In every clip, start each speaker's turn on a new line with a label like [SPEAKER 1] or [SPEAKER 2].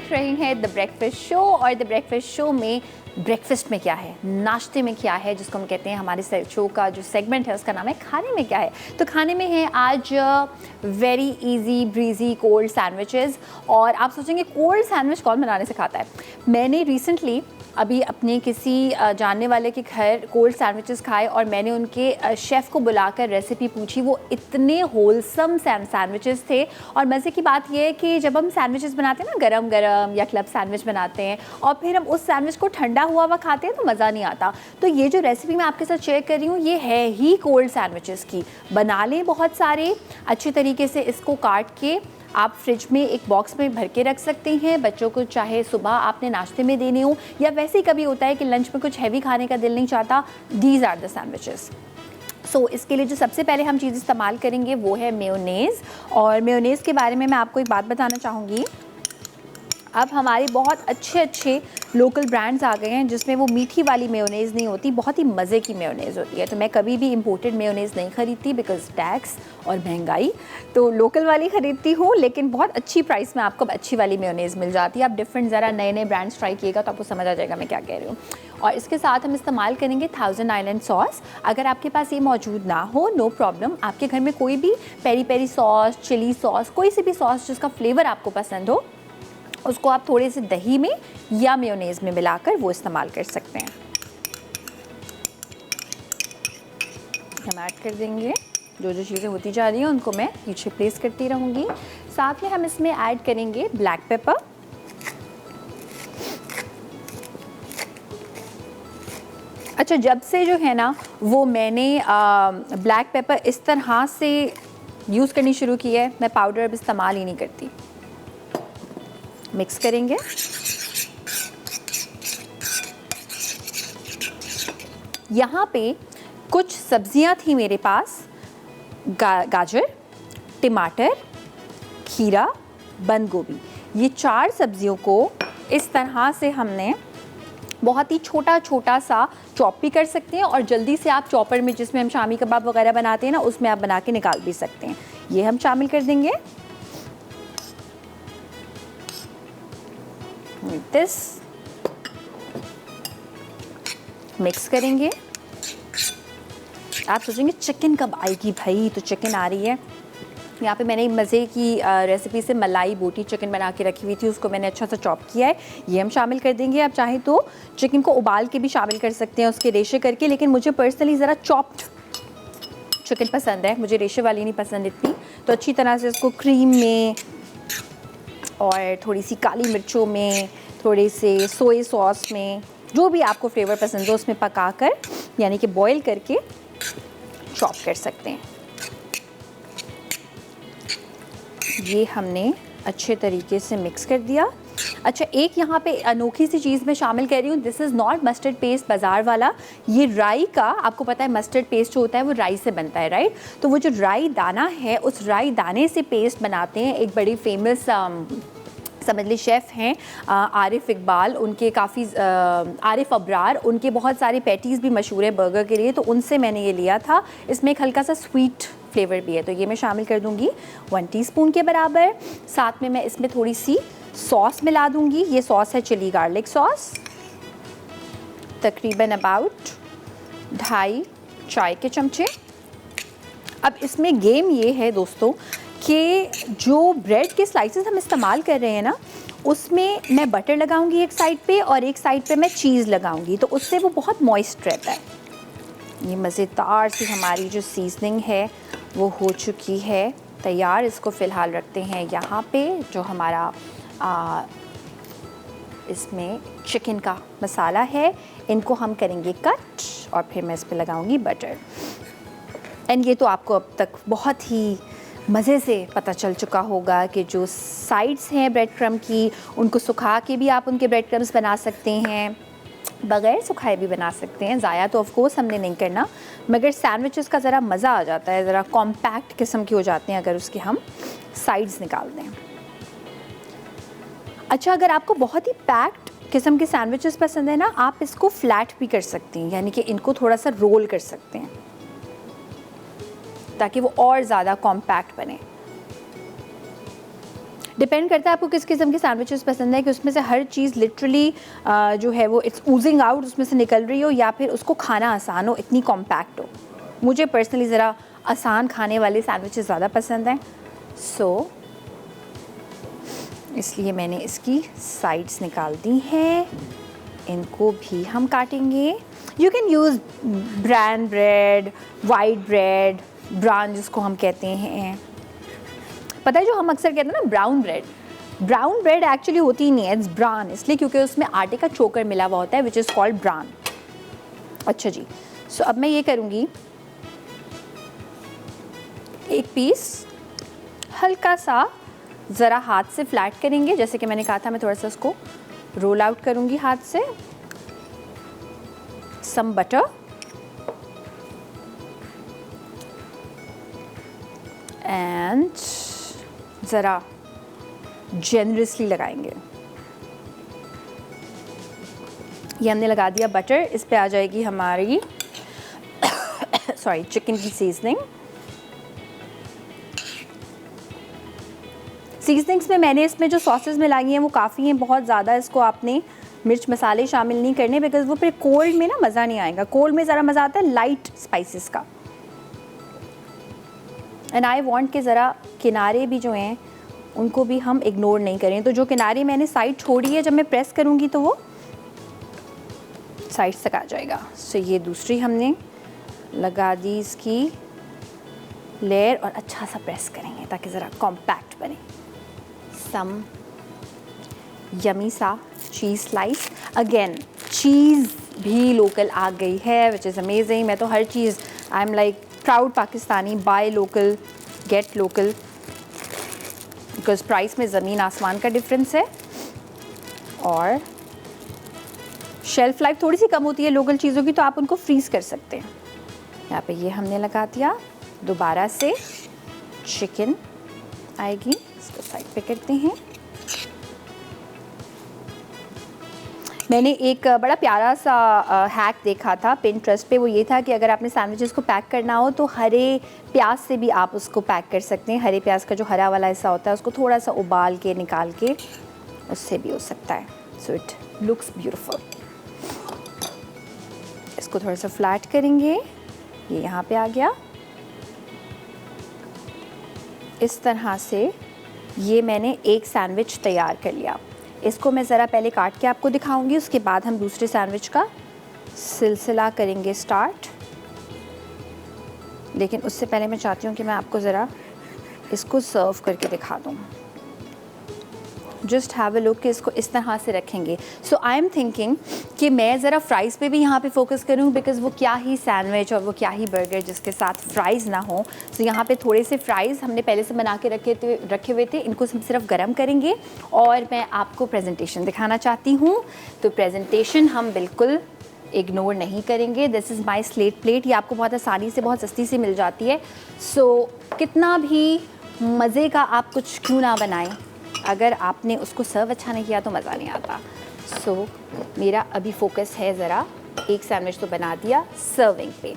[SPEAKER 1] देख रहे हैं द ब्रेकफास्ट शो। और द ब्रेकफास्ट शो में ब्रेकफास्ट में क्या है, नाश्ते में क्या है, जिसको हम कहते हैं हमारे शो का जो सेगमेंट है उसका नाम है खाने में क्या है। तो खाने में है आज very easy breezy cold sandwiches. और आप सोचेंगे कोल्ड सैंडविच कौन बनाने से खाता है। मैंने रिसेंटली अभी अपने किसी जानने वाले के घर कोल्ड सैंडविचेस खाए और मैंने उनके शेफ़ को बुलाकर रेसिपी पूछी। वो इतने होलसम सैंडविचेस थे। और मज़े की बात यह है कि जब हम सैंडविचेस बनाते हैं ना गरम गरम या क्लब सैंडविच बनाते हैं और फिर हम उस सैंडविच को ठंडा हुआ हुआ खाते हैं तो मज़ा नहीं आता। तो ये जो रेसिपी मैं आपके साथ शेयर कर रही हूँ ये है ही कोल्ड सैंडविचेस की। बना लें बहुत सारे अच्छे तरीके से, इसको काट के आप फ्रिज में एक बॉक्स में भर के रख सकते हैं। बच्चों को चाहे सुबह आपने नाश्ते में देने हो या वैसे ही कभी होता है कि लंच में कुछ हैवी खाने का दिल नहीं चाहता, दीज आर द सैंडविचेस। सो इसके लिए जो सबसे पहले हम चीज़ इस्तेमाल करेंगे वो है मेयोनेज़। और मेयोनेज़ के बारे में मैं आपको एक बात बताना चाहूँगी। अब हमारे बहुत अच्छे लोकल ब्रांड्स आ गए हैं जिसमें वो मीठी वाली मेयोनेज़ नहीं होती, बहुत ही मज़े की मेयोनेज़ होती है। तो मैं कभी भी इंपोर्टेड मेयोनेज़ नहीं खरीदती बिकॉज़ टैक्स और महंगाई। तो लोकल वाली ख़रीदती हूँ, लेकिन बहुत अच्छी प्राइस में आपको अच्छी वाली मेयोनेज़ मिल जाती है। आप डिफरेंट ज़रा नए ब्रांड्स ट्राई किएगा तो आपको समझ आ जाएगा मैं क्या कह रही हूँ। और इसके साथ हम इस्तेमाल करेंगे थाउजेंड आइलैंड सॉस। अगर आपके पास ये मौजूद ना हो नो प्रॉब्लम, आपके घर में कोई भी peri peri sauce, chilli sauce, कोई सी भी सॉस जिसका फ्लेवर आपको पसंद हो उसको आप थोड़े से दही में या मेयोनेज़ में मिलाकर वो इस्तेमाल कर सकते हैं। हम ऐड कर देंगे जो चीज़ें होती जा रही हैं उनको मैं पीछे प्लेस करती रहूँगी। साथ में हम इसमें ऐड करेंगे ब्लैक पेपर। अच्छा, जब से जो है ना वो मैंने ब्लैक पेपर इस तरह से यूज़ करनी शुरू की है, मैं पाउडर अब इस्तेमाल ही नहीं करती। मिक्स करेंगे। यहाँ पे कुछ सब्जियाँ थी मेरे पास, गाजर, टमाटर, खीरा, बंद गोभी। ये 4 सब्जियों को इस तरह से हमने बहुत ही छोटा सा चॉप भी कर सकते हैं और जल्दी से आप चॉपर में जिसमें हम शामी कबाब वगैरह बनाते हैं ना उसमें आप बना के निकाल भी सकते हैं। ये हम शामिल कर देंगे। दिस मिक्स करेंगे। आप सोचेंगे चिकन कब आएगी भाई, तो चिकन आ रही है। यहाँ पे मैंने मज़े की रेसिपी से मलाई बोटी चिकन बना के रखी हुई थी, उसको मैंने अच्छा सा चॉप किया है, ये हम शामिल कर देंगे। आप चाहें तो चिकन को उबाल के भी शामिल कर सकते हैं उसके रेशे करके, लेकिन मुझे पर्सनली ज़रा चॉप्ड चिकन पसंद है, मुझे रेशे वाली नहीं पसंद इतनी। तो अच्छी तरह से इसको क्रीम में और थोड़ी सी काली मिर्चों में, थोड़े से सोया सॉस में, जो भी आपको फ्लेवर पसंद हो उसमें पकाकर यानी कि बॉईल करके चॉप कर सकते हैं। ये हमने अच्छे तरीके से मिक्स कर दिया। अच्छा, एक यहाँ पे अनोखी सी चीज़ मैं शामिल कर रही हूँ। This is not mustard paste बाज़ार वाला, ये राई का, आपको पता है मस्टर्ड पेस्ट जो होता है वो राई से बनता है, राइट। तो वो जो राई दाना है उस राई दाने से पेस्ट बनाते हैं। एक बड़ी फेमस समझ ली शेफ़ हैं आरिफ इकबाल, उनके काफ़ी आरिफ अब्रार, उनके बहुत सारे पैटीज़ भी मशहूर है बर्गर के लिए, तो उनसे मैंने ये लिया था। इसमें एक हल्का सा स्वीट फ्लेवर भी है, तो ये मैं शामिल कर दूंगी 1 टीस्पून के बराबर। साथ में मैं इसमें थोड़ी सी सॉस मिला दूंगी। ये सॉस है चिली गार्लिक सॉस, तकरीबन अबाउट 2.5 चाय के चमचे। अब इसमें गेम ये है दोस्तों कि जो ब्रेड के स्लाइसेस हम इस्तेमाल कर रहे हैं ना उसमें मैं बटर लगाऊंगी एक साइड पे और एक साइड पे मैं चीज़ लगाऊंगी, तो उससे वो बहुत मॉइस्ट रहता है। ये मज़ेदार सी हमारी जो सीजनिंग है वो हो चुकी है तैयार। इसको फ़िलहाल रखते हैं यहाँ पे। जो हमारा इसमें चिकन का मसाला है इनको हम करेंगे कट और फिर मैं इस पर लगाऊंगी बटर। एंड ये तो आपको अब तक बहुत ही मज़े से पता चल चुका होगा कि जो साइड्स हैं ब्रेड क्रम की उनको सुखा के भी आप उनके ब्रेड क्रम्स बना सकते हैं, बग़ैर सुखाए भी बना सकते हैं। ज़ाया तो ऑफ कोर्स हमने नहीं करना, मगर सैंडविचेस का ज़रा मज़ा आ जाता है, ज़रा कॉम्पैक्ट किस्म के हो जाते हैं अगर उसके हम साइड्स निकाल दें। अच्छा, अगर आपको बहुत ही पैक्ड किस्म के सैंडविचेस पसंद है ना, आप इसको फ्लैट भी कर सकती हैं, यानी कि इनको थोड़ा सा रोल कर सकते हैं ताकि वो और ज़्यादा कॉम्पैक्ट बने। डिपेंड करता है आपको किस किस्म के सैंडविचेस पसंद है, कि उसमें से हर चीज़ लिटरली जो है वो इट्स ऊजिंग आउट, उसमें से निकल रही हो, या फिर उसको खाना आसान हो, इतनी कॉम्पैक्ट हो। मुझे पर्सनली ज़रा आसान खाने वाले सैंडविचेस ज़्यादा पसंद हैं, सो इसलिए मैंने इसकी साइड्स निकाल दी हैं। इनको भी हम काटेंगे। You can use brown bread, white bread, brown जिसको हम कहते हैं। पता है जो हम अक्सर कहते हैं ना ब्राउन ब्रेड एक्चुअली होती ही नहीं है, इट्स ब्राउन इसलिए क्योंकि उसमें आटे का चोकर मिला हुआ होता है, विच इज़ कॉल्ड ब्राउन। अच्छा जी, सो अब मैं ये करूँगी, एक पीस हल्का सा ज़रा हाथ से फ्लैट करेंगे, जैसे कि मैंने कहा था मैं थोड़ा सा उसको रोल आउट करूँगी हाथ से। सम बटर एंड ज़रा जेनरसली लगाएंगे। ये हमने लगा दिया बटर, इस पे आ जाएगी हमारी सॉरी चिकन की सीजनिंग्स में मैंने इसमें जो सॉसेस मिलाई हैं वो काफ़ी हैं, बहुत ज़्यादा इसको आपने मिर्च मसाले शामिल नहीं करने, बिकॉज वो फिर कोल्ड में ना मज़ा नहीं आएगा। कोल्ड में ज़रा मज़ा आता है लाइट स्पाइसेस का। एंड आई वांट कि ज़रा किनारे भी जो हैं उनको भी हम इग्नोर नहीं करें, तो जो किनारे मैंने साइड छोड़ी है जब मैं प्रेस करूँगी तो वो साइड तक आ जाएगा। सो ये दूसरी हमने लगा दी इसकी लेयर, और अच्छा सा प्रेस करेंगे ताकि ज़रा कॉम्पैक्ट बने। सम यमी सा चीज़ स्लाइस, अगेन चीज़ भी लोकल आ गई है, विच इज़ अमेजिंग। मैं तो हर चीज़ I am like proud Pakistani, buy local get local, because price में ज़मीन आसमान का डिफरेंस है और शेल्फ़ लाइफ थोड़ी सी कम होती है लोकल चीज़ों की, तो आप उनको फ्रीज़ कर सकते हैं। यहाँ पे ये हमने लगा दिया। दोबारा से चिकन आएगी, इसको साइड पे करते हैं। मैंने एक बड़ा प्यारा सा हैक देखा था पिंटरेस्ट पे, वो ये था कि अगर आपने सैंडविचेस को पैक करना हो तो हरे प्याज से भी आप उसको पैक कर सकते हैं। हरे प्याज का जो हरा वाला हिस्सा होता है उसको थोड़ा सा उबाल के निकाल के उससे भी हो सकता है। So it looks beautiful. इसको थोड़ा सा फ्लैट करेंगे, ये यहाँ पे आ गया। इस तरह से ये मैंने एक सैंडविच तैयार कर लिया। इसको मैं ज़रा पहले काट के आपको दिखाऊंगी, उसके बाद हम दूसरे सैंडविच का सिलसिला करेंगे स्टार्ट। लेकिन उससे पहले मैं चाहती हूँ कि मैं आपको ज़रा इसको सर्व करके दिखा दूँ। जस्ट हैव अ लुक कि इसको इस तरह से रखेंगे। सो आई एम थिंकिंग कि मैं ज़रा फ्राइज़ पे भी यहाँ पे फोकस करूँ, बिकॉज़ वो क्या ही सैंडविच और वो क्या ही बर्गर जिसके साथ फ्राइज़ ना हो। सो यहाँ पे थोड़े से फ्राइज़ हमने पहले से बना के रखे हुए थे, इनको हम सिर्फ गर्म करेंगे और मैं आपको प्रेजेंटेशन दिखाना चाहती हूँ। तो प्रेजेंटेशन हम बिल्कुल इग्नोर नहीं करेंगे। This is my slate plate, ये आपको बहुत आसानी से बहुत सस्ती से मिल जाती है। सो कितना भी मज़े का आप कुछ क्यों ना बनाएं, अगर आपने उसको सर्व अच्छा नहीं किया तो मज़ा नहीं आता। सो मेरा अभी फोकस है ज़रा, एक सैंडविच तो बना दिया, सर्विंग पे।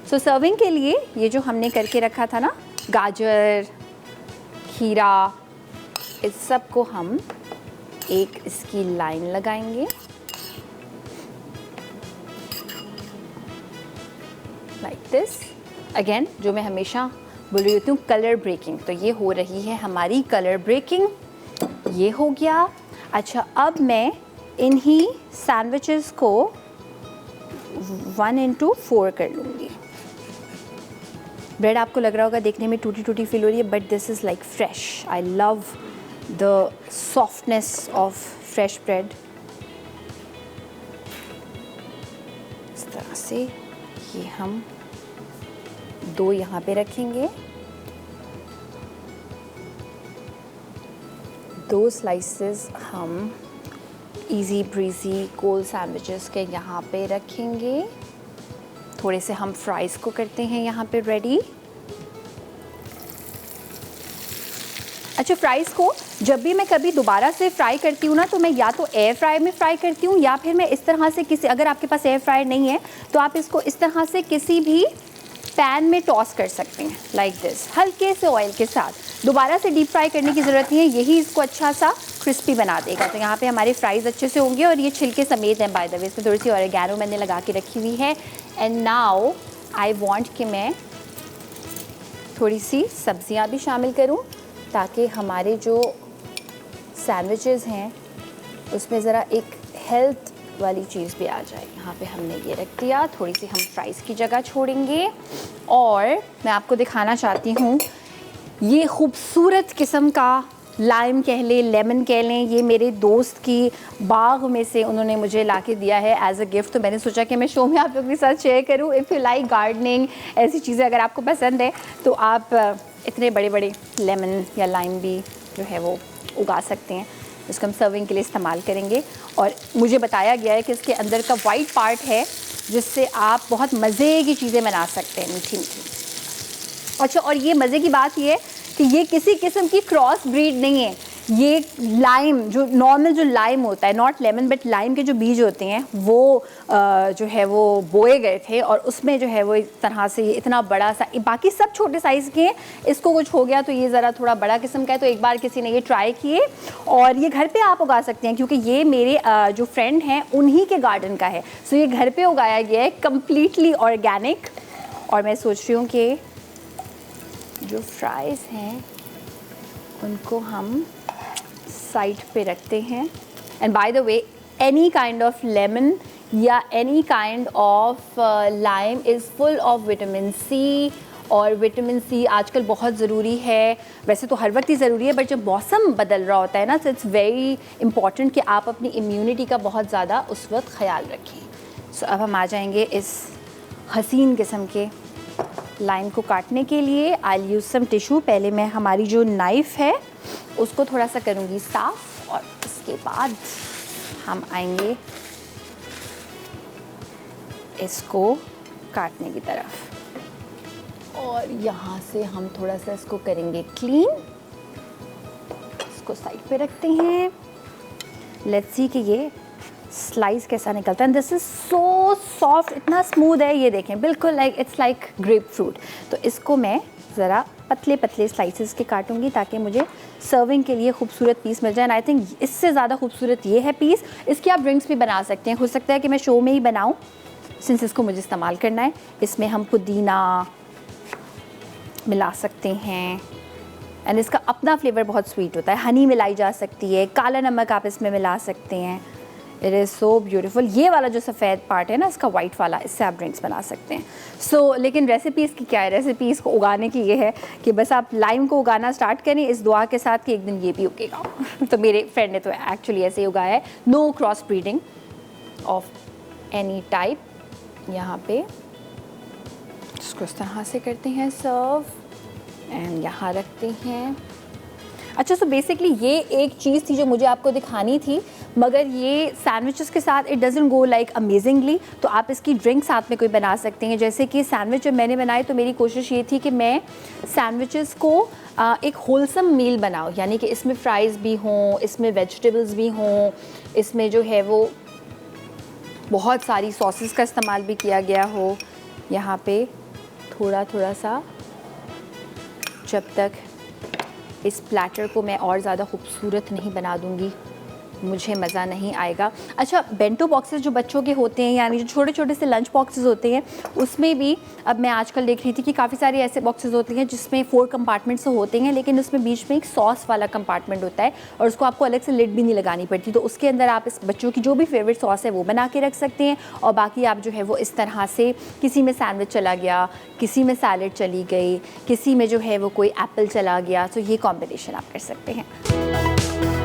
[SPEAKER 1] सो सर्विंग के लिए ये जो हमने करके रखा था ना, गाजर, खीरा, इस सब को हम एक इसकी लाइन लगाएंगे लाइक दिस। अगेन जो मैं हमेशा बोल रही होती हूँ, कलर ब्रेकिंग, तो ये हो रही है हमारी कलर ब्रेकिंग। ये हो गया। अच्छा, अब मैं इन्हीं सैंडविचेस को 1/4 कर लूँगी। ब्रेड आपको लग रहा होगा देखने में टूटी टूटी फील हो रही है, but this is like fresh. I love the softness of fresh bread. इस तरह से ये हम 2 यहाँ पे रखेंगे, 2 स्लाइसेस हम इजी ब्रीजी कोल्ड सैंडविचेस के यहाँ पे रखेंगे। थोड़े से हम फ्राइज़ को करते हैं यहाँ पे रेडी। अच्छा, फ्राइज़ को जब भी मैं कभी दोबारा से फ्राई करती हूँ ना, तो मैं या तो एयर फ्राई में फ्राई करती हूँ या फिर मैं इस तरह से किसी, अगर आपके पास एयर फ्रायर नहीं है तो आप इसको इस तरह से किसी भी पैन में टॉस कर सकते हैं लाइक दिस, हल्के से ऑयल के साथ। दोबारा से डीप फ्राई करने की ज़रूरत नहीं है, यही इसको अच्छा सा क्रिस्पी बना देगा। तो यहाँ पे हमारे फ्राइज़ अच्छे से होंगे और ये छिलके समेत हैं बाय द वे। इसमें थोड़ी सी ऑरिगैनो मैंने लगा के रखी हुई है। एंड नाउ आई वांट कि मैं थोड़ी सी सब्जियां भी शामिल करूं ताकि हमारे जो सैंडविचेस हैं उसमें ज़रा एक हेल्थ वाली चीज़ भी आ जाए। यहाँ पे हमने ये रख दिया, थोड़ी सी हम फ्राइज़ की जगह छोड़ेंगे। और मैं आपको दिखाना चाहती हूँ ये खूबसूरत किस्म का लाइम कह लें, लेमन कह लें, ये मेरे दोस्त की बाग में से उन्होंने मुझे ला के दिया है एज अ गिफ्ट। तो मैंने सोचा कि मैं शो में आप लोगों के साथ शेयर करूँ। इफ़ यू लाइक गार्डनिंग, ऐसी चीज़ें अगर आपको पसंद है तो आप इतने बड़े बड़े लेमन या लाइम भी जो है वो उगा सकते हैं। इसको हम सर्विंग के लिए इस्तेमाल करेंगे। और मुझे बताया गया है कि इसके अंदर का वाइट पार्ट है जिससे आप बहुत मज़े की चीज़ें बना सकते हैं, मीठी मीठी। अच्छा, और ये मज़े की बात ये है कि ये किसी किस्म की क्रॉस ब्रीड नहीं है। ये लाइम, जो नॉर्मल जो लाइम होता है, नॉट लेमन बट लाइम के जो बीज होते हैं वो जो है वो बोए गए थे और उसमें जो है वो एक तरह से ये इतना बड़ा सा, बाकी सब छोटे साइज़ के हैं, इसको कुछ हो गया तो ये ज़रा थोड़ा बड़ा किस्म का है। तो एक बार किसी ने ये ट्राई किए और ये घर पे आप उगा सकते हैं क्योंकि ये मेरे जो फ्रेंड हैं उन्हीं के गार्डन का है। सो ये घर पर उगाया गया है, कम्प्लीटली ऑर्गेनिक। और मैं सोच रही हूँ कि जो फ्राइज़ हैं उनको हम साइड पे रखते हैं। And by the way, any kind of lemon या any kind of lime is full of vitamin C. और विटामिन सी आजकल बहुत ज़रूरी है, वैसे तो हर वक्त ही ज़रूरी है, बट जब मौसम बदल रहा होता है ना, तो इट्स वेरी इंपॉर्टेंट कि आप अपनी इम्यूनिटी का बहुत ज़्यादा उस वक्त ख्याल रखें। सो अब हम आ जाएंगे इस हसीन किस्म के लाइन को काटने के लिए। आई यूज़ सम टिश्यू। पहले मैं हमारी जो नाइफ़ है उसको थोड़ा सा करूँगी साफ़ और इसके बाद हम आएंगे इसको काटने की तरफ। और यहाँ से हम थोड़ा सा इसको करेंगे क्लीन। इसको साइड पे रखते हैं। लेट्स सी कि ये स्लाइस कैसा निकलता है। दिस इज़ सो सॉफ्ट, इतना स्मूथ है, ये देखें, बिल्कुल like it's like grep fruit. तो इसको मैं ज़रा पतले पतले स्लाइसेस के काटूंगी ताकि मुझे सर्विंग के लिए खूबसूरत पीस मिल जाए। एंड आई थिंक इससे ज़्यादा खूबसूरत ये है पीस। इसकी आप ड्रिंक्स भी बना सकते हैं। हो सकता है कि मैं शो में ही बनाऊँ सिंस इसको मुझे इस्तेमाल करना है। इसमें हम पुदीना मिला सकते हैं एंड इसका अपना फ्लेवर बहुत स्वीट होता है। हनी मिलाई जा सकती है, काला नमक आप इसमें मिला सकते हैं। It is so beautiful. ये वाला जो सफ़ेद पार्ट है ना इसका, वाइट वाला, इससे आप ड्रिंक्स बना सकते हैं। सो लेकिन रेसिपी इसकी क्या है? रेसिपी इसको उगाने की ये है कि बस आप लाइम को उगाना स्टार्ट करें इस दुआ के साथ कि एक दिन ये भी उगेगा। तो मेरे फ्रेंड ने तो एक्चुअली ऐसे ही उगाया है, no cross breeding of any type. यहाँ पे इसको इस तरह से करते हैं सर्व एंड यहाँ रखते हैं। अच्छा, सो बेसिकली ये एक चीज़ थी जो मुझे आपको दिखानी थी, मगर ये सैंडविचेस के साथ it doesn't go like amazingly. तो आप इसकी ड्रिंक साथ में कोई बना सकते हैं। जैसे कि सैंडविच जब मैंने बनाए तो मेरी कोशिश ये थी कि मैं सैंडविचेस को एक होलसम मील बनाऊँ, यानी कि इसमें फ्राइज़ भी हों, इसमें वेजिटेबल्स भी हों, इसमें जो है वो बहुत सारी सॉसेस का इस्तेमाल भी किया गया हो। यहाँ पे थोड़ा थोड़ा सा, जब तक इस प्लेटर को मैं और ज़्यादा खूबसूरत नहीं बना दूँगी मुझे मज़ा नहीं आएगा। अच्छा, बेंटो बॉक्सेस जो बच्चों के होते हैं, यानी जो छोटे छोटे से लंच बॉक्सेस होते हैं, उसमें भी अब मैं आजकल देख रही थी कि काफ़ी सारे ऐसे बॉक्सेस होते हैं जिसमें 4 कंपार्टमेंट्स तो होते हैं, लेकिन उसमें बीच में एक सॉस वाला कंपार्टमेंट होता है और उसको आपको अलग से लिड भी नहीं लगानी पड़ती। तो उसके अंदर आप इस बच्चों की जो भी फेवरेट सॉस है वो बना के रख सकते हैं और बाकी आप जो है वो इस तरह से, किसी में सैंडविच चला गया, किसी में सैलड चली गई, किसी में जो है वो कोई एप्पल चला गया, तो ये कॉम्बिनेशन आप कर सकते हैं।